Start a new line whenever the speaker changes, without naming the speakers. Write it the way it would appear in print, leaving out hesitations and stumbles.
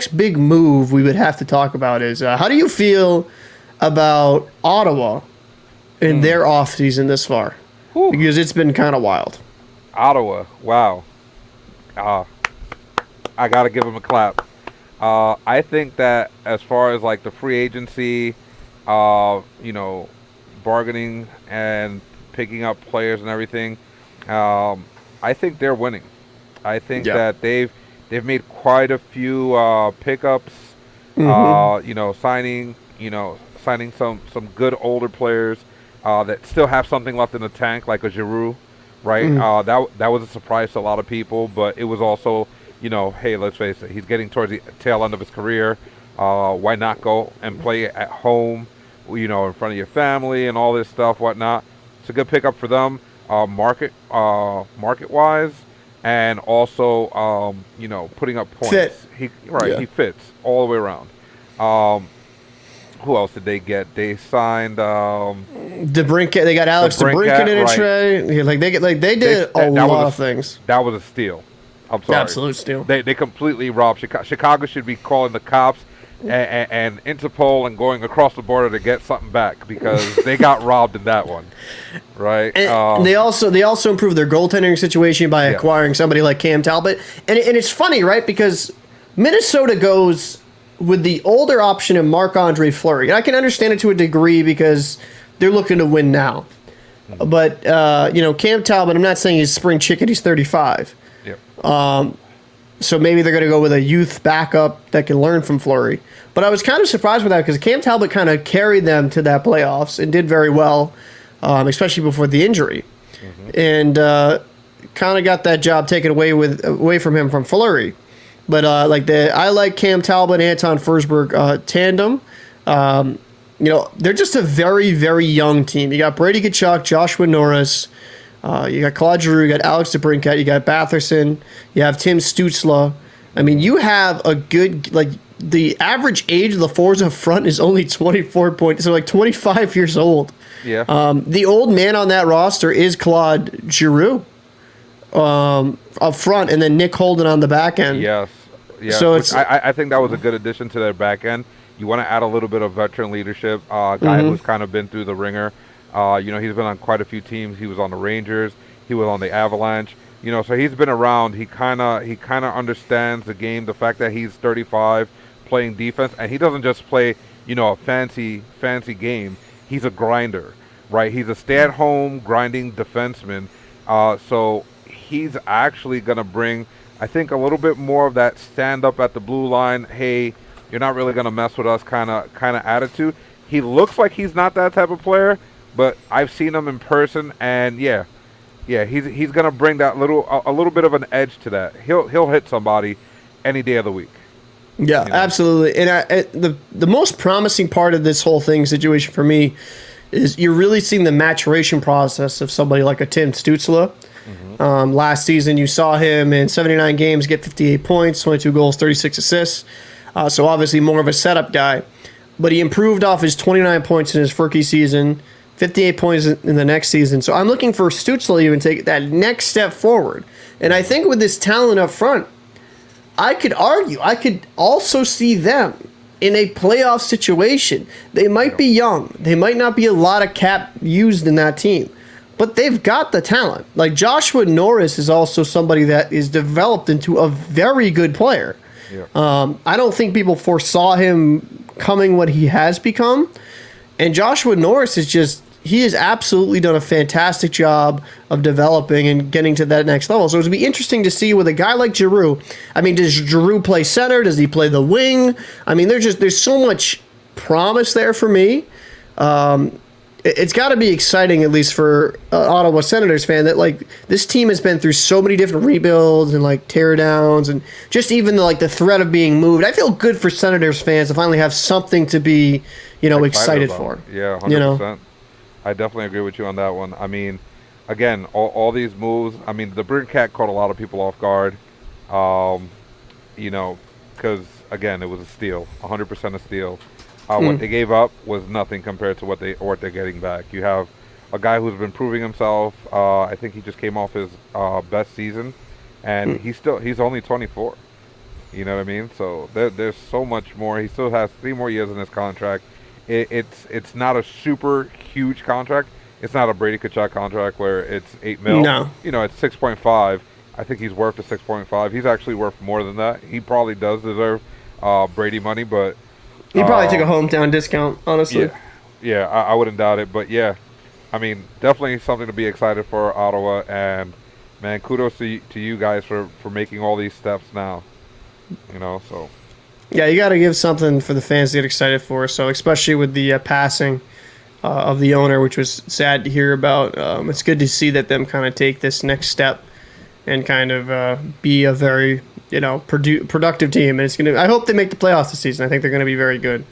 next big move we would have to talk about is how do you feel about Ottawa in their offseason this far?
Whew.
Because it's been kind of wild.
Ottawa, wow. I got to give them a clap. I think that as far as like the free agency, bargaining and picking up players and everything, I think they're winning. I think that they've made quite a few pickups. Signing some good older players that still have something left in the tank, like a Giroux, right? That was a surprise to a lot of people, but it was also, hey, let's face it, he's getting towards the tail end of his career. Why not go and play at home, in front of your family and all this stuff, whatnot. It's a good pickup for them, market-wise, and also, putting up points. He fits all the way around. Who else did they get? They signed
DeBrincat. They got Alex DeBrincat in a trade. Yeah, they did a lot of things.
That was a steal. I'm sorry.
Absolute steal.
They completely robbed Chicago. Chicago should be calling the cops and Interpol and going across the border to get something back because they got robbed in that one, right?
And they also improved their goaltending situation by acquiring somebody like Cam Talbot. And it's funny, right? Because Minnesota goes with the older option of Marc-Andre Fleury. And I can understand it to a degree because they're looking to win now. But, Cam Talbot, I'm not saying he's spring chicken. He's 35.
Yep.
So maybe they're going to go with a youth backup that can learn from Fleury. But I was kind of surprised with that because Cam Talbot kind of carried them to that playoffs and did very well, especially before the injury. And kind of got that job taken away from him from Fleury. But I like Cam Talbot, Anton Forsberg tandem. They're just a very, very young team. You got Brady Tkachuk, Joshua Norris. You got Claude Giroux, you got Alex DeBrincat, you got Batherson, you have Tim Stützle. I mean, you have a good, the average age of the forwards up front is only 24 points, so 25 years old.
Yeah.
The old man on that roster is Claude Giroux up front, and then Nick Holden on the back end.
Yes.
So
I think that was a good addition to their back end. You want to add a little bit of veteran leadership, guy who's kind of been through the ringer. He's been on quite a few teams. He was on the Rangers. He was on the Avalanche. So he's been around. He kind of understands the game. The fact that he's 35, playing defense, and he doesn't just play, a fancy game. He's a grinder, right? He's a stay-at-home grinding defenseman. So he's actually going to bring, I think, a little bit more of that stand up at the blue line. Hey, you're not really going to mess with us kind of attitude. He looks like he's not that type of player. But I've seen him in person, and he's gonna bring that a little bit of an edge to that. He'll hit somebody any day of the week.
Yeah, absolutely. And the most promising part of this whole situation for me is you're really seeing the maturation process of somebody like a Tim Stützle. Last season, you saw him in 79 games get 58 points, 22 goals, 36 assists. So obviously more of a setup guy, but he improved off his 29 points in his rookie season. 58 points in the next season. So I'm looking for Stützle to even take that next step forward. And I think with this talent up front, I could also see them in a playoff situation. They might be young. They might not be a lot of cap used in that team. But they've got the talent. Like Joshua Norris is also somebody that is developed into a very good player. Yeah. I don't think people foresaw him coming what he has become. And Joshua Norris he has absolutely done a fantastic job of developing and getting to that next level. So it'll be interesting to see with a guy like Giroux. I mean, does Giroux play center? Does he play the wing? I mean, there's so much promise there for me. It's got to be exciting, at least for Ottawa Senators fan, that this team has been through so many different rebuilds and teardowns, and just even the threat of being moved. I feel good for Senators fans to finally have something to be excited for.
Yeah, 100%. I definitely agree with you on that one. I mean, again, all these moves. I mean, the Brincat caught a lot of people off guard. Because again, it was a steal, 100% a steal. What they gave up was nothing compared to what they're getting back. You have a guy who's been proving himself. I think he just came off his best season, and he's only 24. You know what I mean? So there's so much more. He still has 3 more years in his contract. It's not a super huge contract. It's not a Brady Kachuk contract where it's 8 mil.
No,
You know, it's 6.5. I think he's worth the 6.5. He's actually worth more than that. He probably does deserve Brady money, but
he probably took a
um,
hometown discount, honestly.
yeah, yeah, I wouldn't doubt it. But yeah, I mean, definitely something to be excited for Ottawa. And man, kudos to you guys for making all these steps now. You know, so
Yeah, you got to give something for the fans to get excited for. So, especially with the passing of the owner, which was sad to hear about, it's good to see that them kind of take this next step and kind of be a very productive team. And it's gonna. I hope they make the playoffs this season. I think they're going to be very good.